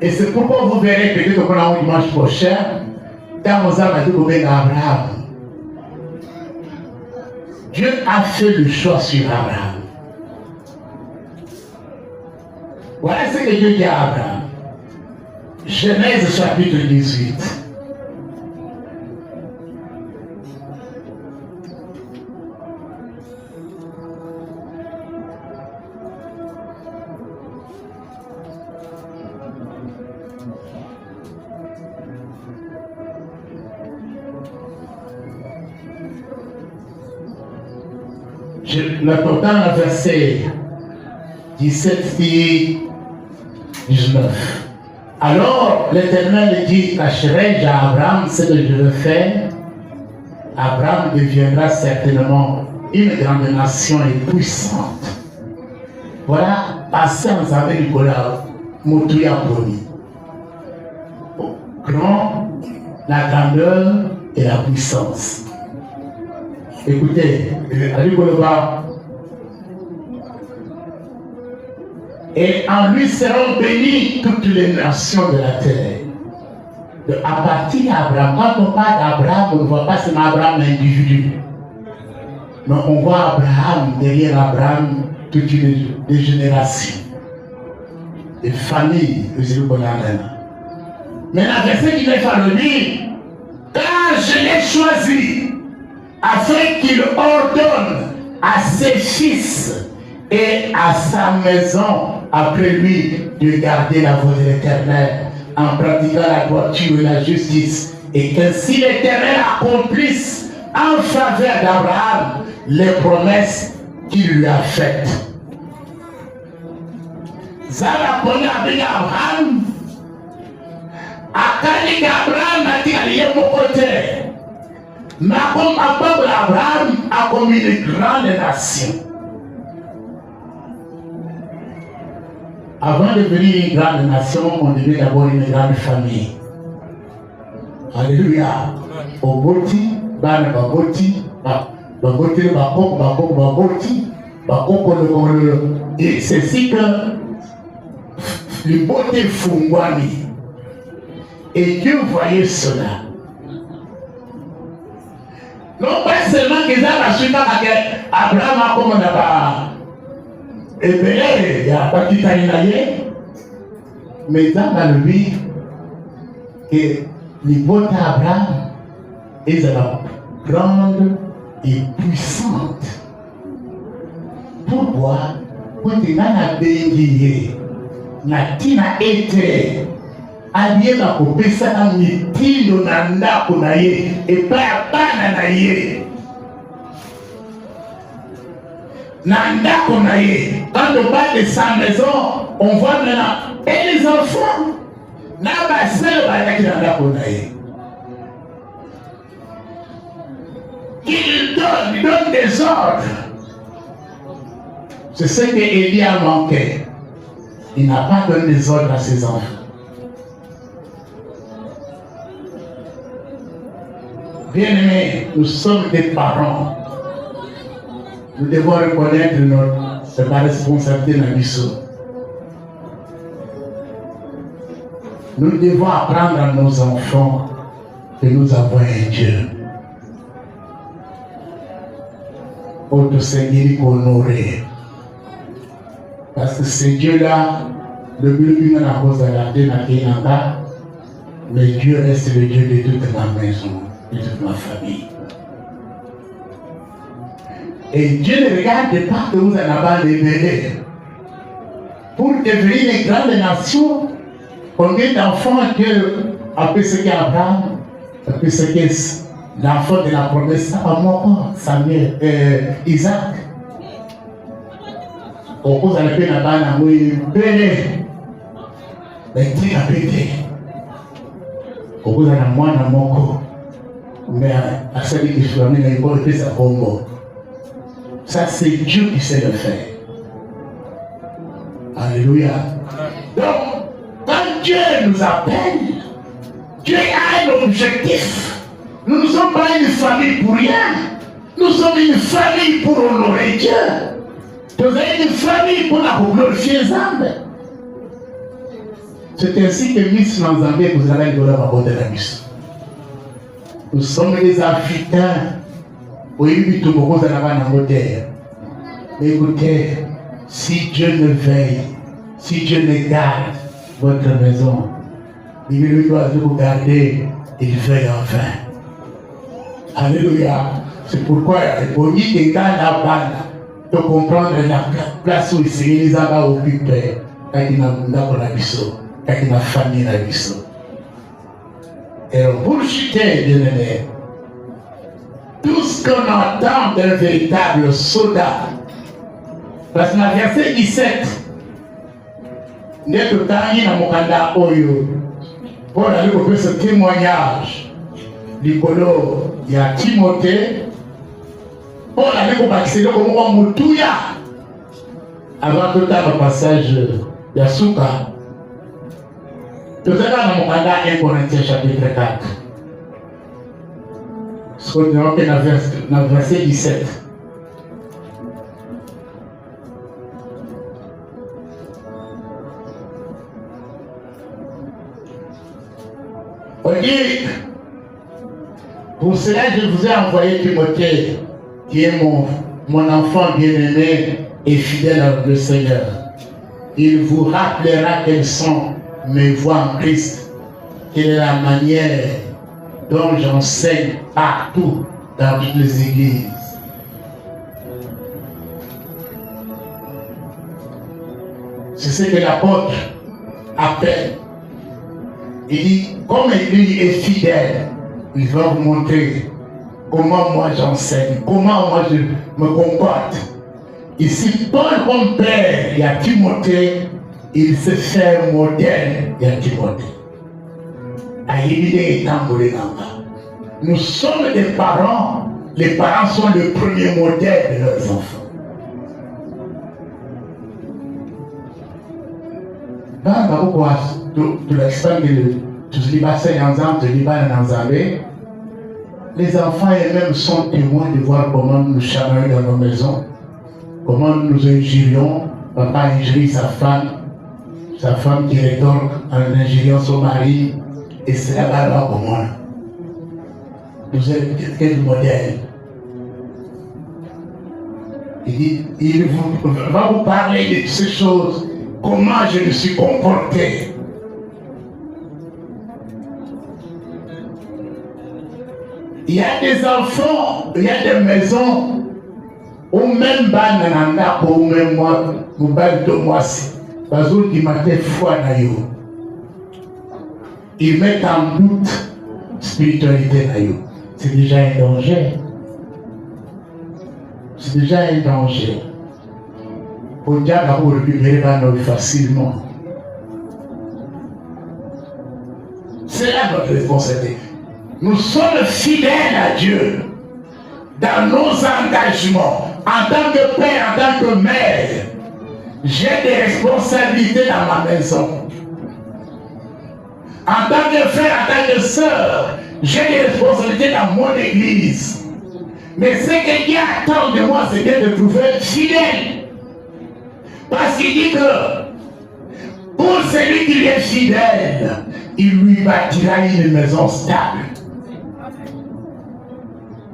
Et c'est pourquoi vous verrez peut-être qu'on a un dimanche prochain, dans nos âmes, Abraham. Dieu a fait le choix sur Abraham. Voilà ce que Dieu dit à Abraham. Genèse chapitre 18. Le total verset 17 et 19. Alors l'Éternel dit, cacherai-je à Abraham ce que je veux faire? Abraham deviendra certainement une grande nation et puissante. Voilà, patience avec Nicolas Moutouya Boni. Grand, la grandeur et la puissance. Écoutez, et en lui seront bénies toutes les nations de la terre. À partir d'Abraham, quand on parle d'Abraham, on ne voit pas seulement Abraham l'individu, mais on voit Abraham, derrière Abraham, toute des générations, des familles de Jérusalem. Mais la verset qui va le dire, car je l'ai choisi, afin qu'il ordonne à ses fils et à sa maison après lui de garder la voie de l'Éternel en pratiquant la droiture et la justice, et qu'ainsi l'Éternel accomplisse en faveur d'Abraham les promesses qu'il lui a faites. Zala poni avec Abraham, akali Abraham a dit à l'Éternel, mais comme Abraham a comme une grande nation. Avant de devenir une grande nation, on devait d'abord une grande famille. Alléluia. Oboti, bana baboti, baboti, baboti, et c'est ainsi que le beauté fungwani. Et Dieu voyait cela. Non pas seulement qu'ils ont reçu Abraham a comme on a pas. Et bien, il n'y a pas de taïnaïe. Mais dans le vie, et les beaux Abraham, ils sont grandes et puissantes. Pourquoi? Quand tu as béni, tu as été. Aliye na kopesa na mitindo na ndako na ye epai ya bana na ye na ndako na ye. Quand on parle de sa maison, on voit maintenant et les enfants na basel bayaki na ndako na ye. Il donne des ordres. C'est ce que Élie a manqué. Il n'a pas donné des ordres à ses enfants. Bien-aimés, nous sommes des parents. Nous devons reconnaître notre responsabilité dans l'issue. Nous devons apprendre à nos enfants que nous avons un Dieu. Autre Seigneur honoré. Parce que ce Dieu-là, le but de la cause à la terre, mais Dieu reste le Dieu de toute ma maison, de toute ma famille. Et Dieu ne regarde pas que vous en avez libéré. Pour devenir une grande nation, combien d'enfants Dieu a pu ce qu'Abraham, a pu ce que l'enfant de la promesse à moi, Samuel, Isaac. Au cause de la paix, n'a béné. Mais tu as pété. Au cause de la moine à mon corps. Mais à celui qui se ramène, il faut sa combo. Ça, c'est Dieu qui sait le faire. Alléluia. Donc, quand Dieu nous appelle, Dieu a un objectif. Nous ne sommes pas une famille pour rien. Nous sommes une famille pour honorer Dieu. Nous sommes une famille pour la glorifier Zambé. C'est ainsi que Miss Nanzambé vous allez donner la bonne de la mission. Nous sommes les Africains. Oui, tout le monde est mais écoutez, si Dieu ne veille, si Dieu ne garde votre maison, il doit vous garder, il veille en vain. Alléluia. C'est pourquoi il dit que quand la balle de comprendre la place où il s'est mis à occuper, quand il a la mission, quand il a famille la mission. Et pour chuter, bien aimé, tout ce qu'on entend d'un véritable soldat, parce que dans le verset 17, n'est autant il a mokanda oyo pour aller faire ce témoignage l'icolo il y a Timothée pour aller pour accéder comme on moutuya avant tout le passage Yasuka tout ça dans mokanda 1 Corinthiens chapitre 4 ce qu'on dira que dans le verset 17. On dit, pour cela je vous ai envoyé Timothée, qui est mon enfant bien-aimé et fidèle à le Seigneur. Il vous rappellera quelles sont mes voies en Christ, quelle est la manière dont j'enseigne partout dans toutes les églises. C'est ce que l'apôtre appelle. Il dit, comme l'Église est fidèle, il va vous montrer comment moi j'enseigne, comment moi je me comporte. Ici, Paul, comme père, il y a Timothée, il se fait un modèle, il y a Timothée. Nous sommes des parents, les parents sont le premier modèle de leurs enfants. Les enfants eux-mêmes sont témoins de voir comment nous chamaillons dans nos maisons, comment nous injurions. Papa injurie sa femme qui rétorque en injuriant son mari, et c'est là-bas comment nous êtes quel modèle. Il dit, il va vous parler de ces choses. Comment je me suis comporté. Il y a des enfants, il y a des maisons où même Banananda pour même moi, Moubal de moi, Bazoul qui m'a fait foi naïo. Ils mettent en doute la spiritualité naïo. C'est déjà un danger. C'est déjà un danger. Pour dire qu'on récupérer facilement. C'est là notre responsabilité. Nous sommes fidèles à Dieu dans nos engagements. En tant que père, en tant que mère, j'ai des responsabilités dans ma maison. En tant que frère, en tant que soeur, j'ai des responsabilités dans mon église. Mais ce que Dieu attend de moi, c'est de trouver fidèle. Parce qu'il dit que pour celui qui est fidèle, il lui bâtira une maison stable.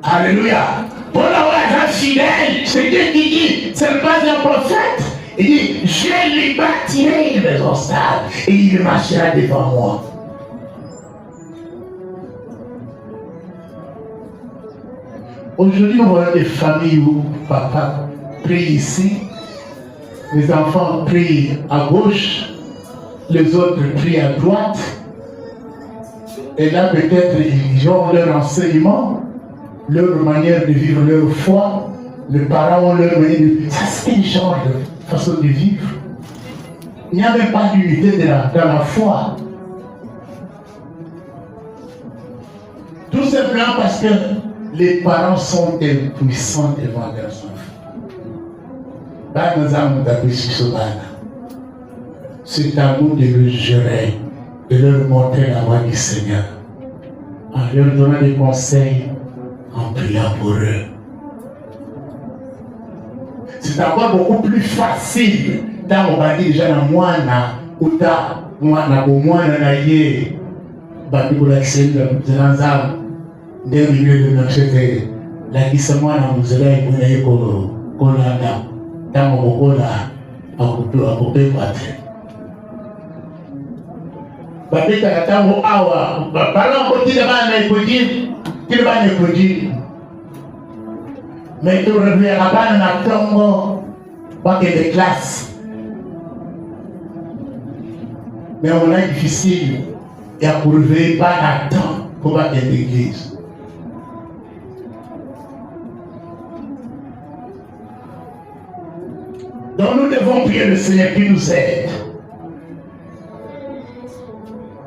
Alléluia. Pour avoir un fidèle, c'est Dieu qui dit, ce n'est pas un prophète. Il dit, je lui bâtirai une maison stable et il marchera devant moi. Aujourd'hui, on voit des familles où papa prie ici, les enfants prient à gauche, les autres prient à droite. Et là, peut-être, ils ont leur enseignement, leur manière de vivre leur foi. Les parents ont leur manière de vivre. Ça, c'est un genre de façon de vivre. Il n'y a même pas d'unité dans la foi. Tout simplement parce que les parents sont impuissants devant leurs enfants. C'est à nous de le gérer, de leur montrer la voie du Seigneur, en leur donnant des conseils, en priant pour eux. C'est encore beaucoup plus facile dans on va dire déjà dans moi ou dans moi na ye ba pour l'accès de l'ensemble des milieux de notre société la kisama na muzela kuna yeko kolanda tango bokola akupe patre babeta katango awa bapala ngotile bana ikojini kile bana ikojini mais tu reviens là-bas na tongo bakende des classes. Mais on a difficile et à prouver pas à temps pour battre l'église. Donc nous devons prier le Seigneur qui nous aide.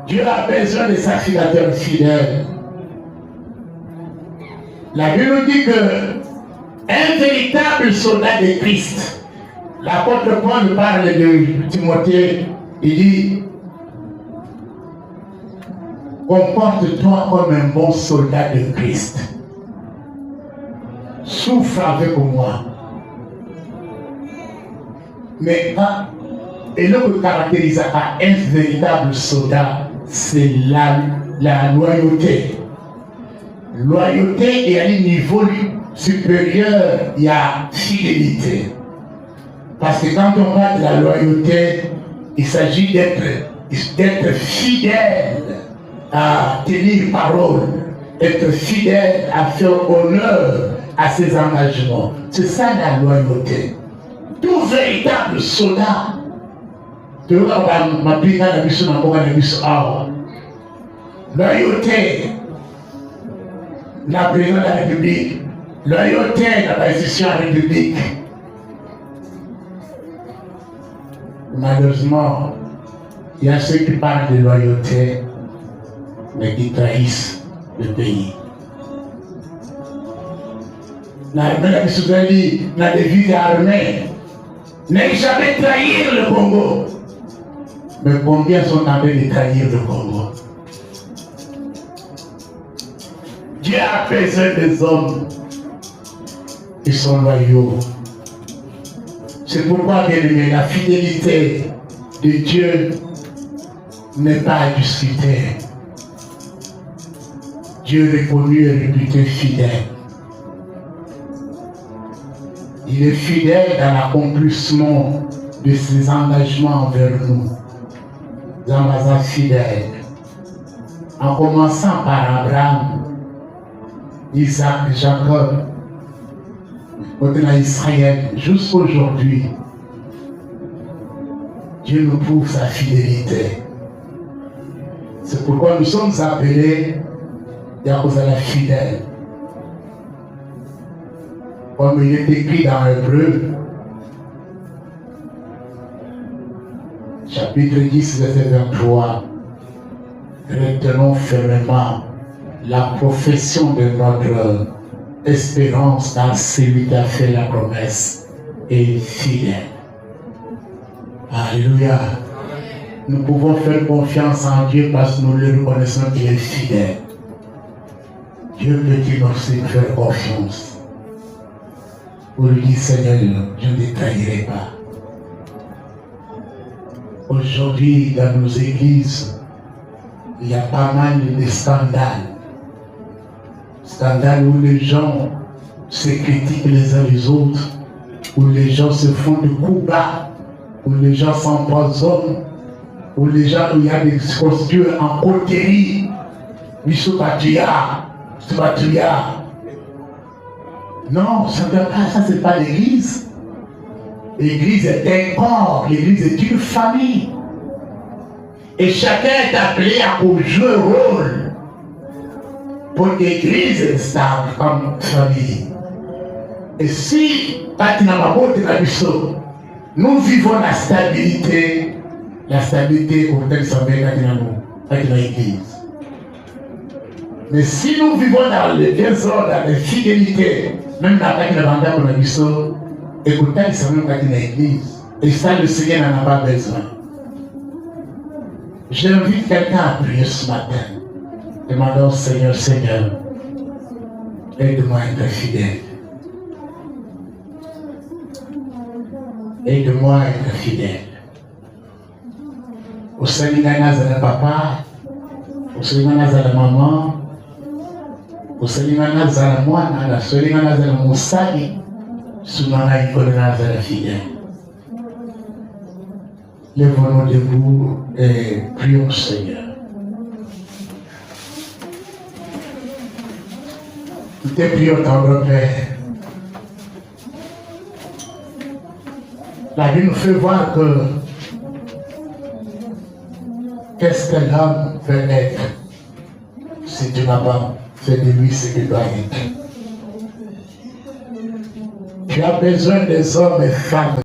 Dieu a besoin des sacrificateurs fidèles. La Bible nous dit que un véritable soldat de Christ, l'apôtre Paul parle de Timothée, il dit comporte-toi comme un bon soldat de Christ. Souffre avec moi. Mais et le qui caractérise un véritable soldat, c'est la loyauté. Loyauté et à un niveau supérieur, il y a fidélité. Parce que quand on parle de la loyauté, il s'agit d'être fidèle à tenir parole, être fidèle à faire honneur à ses engagements. C'est ça la loyauté. Tout véritable soldat, loyauté, la présidence de la République, loyauté dans la institution de la République. Malheureusement, il y a ceux qui parlent de loyauté, mais qui trahissent le pays. La devise armée n'est jamais trahir le Congo. Mais combien sont en train de trahir le Congo? Dieu a besoin des hommes qui sont loyaux. C'est pourquoi, bien aimé, la fidélité de Dieu n'est pas à discuter. Dieu est connu et réputé fidèle. Il est fidèle dans l'accomplissement de ses engagements envers nous. Dans fidèle. En commençant par Abraham, Isaac, Jacob, Israël, jusqu'aujourd'hui, Dieu nous prouve sa fidélité. C'est pourquoi nous sommes appelés à la fidèle. Comme il est écrit dans Hébreu, chapitre 10, verset 23, retenons fermement la profession de notre espérance dans celui qui a fait la promesse et fidèle. Alléluia. Nous pouvons faire confiance en Dieu parce que nous le reconnaissons qu'il est fidèle. Dieu peut-il aussi faire confiance. Pour lui dire, Seigneur, je ne te trahirai pas. Aujourd'hui, dans nos églises, il y a pas mal de scandales. Scandale où les gens se critiquent les uns les autres, où les gens se font de coups bas, où les gens s'empoisonnent, où les gens, où il y a des postures en coterie. Non, ça c'est pas l'église. L'église est un corps, l'église est une famille. Et chacun est appelé à jouer un rôle pour que l'église est stable comme famille. Et si nous vivons la stabilité pour telle semaine avec l'église. Mais si nous vivons dans les désordres, dans les fidélités, même dans la bande pour la mission, écoutez, ça même dans l'église. Et ça, le Seigneur n'en a pas besoin. J'invite quelqu'un à prier ce matin. Demandons au Seigneur, Seigneur, aide-moi à être fidèle. Aide-moi à être fidèle. Au Seigneur, le papa, au Seigneur, la maman, au Seigneur, la moine, au Seigneur, la moussali, souvent, la fidèle. Lèvons-nous debout et prions Seigneur. Nous te prions, tendre Père. La vie nous fait voir que qu'est-ce que l'homme veut être si tu n'as pas fait de lui ce qu'il doit être. Tu as besoin des hommes et femmes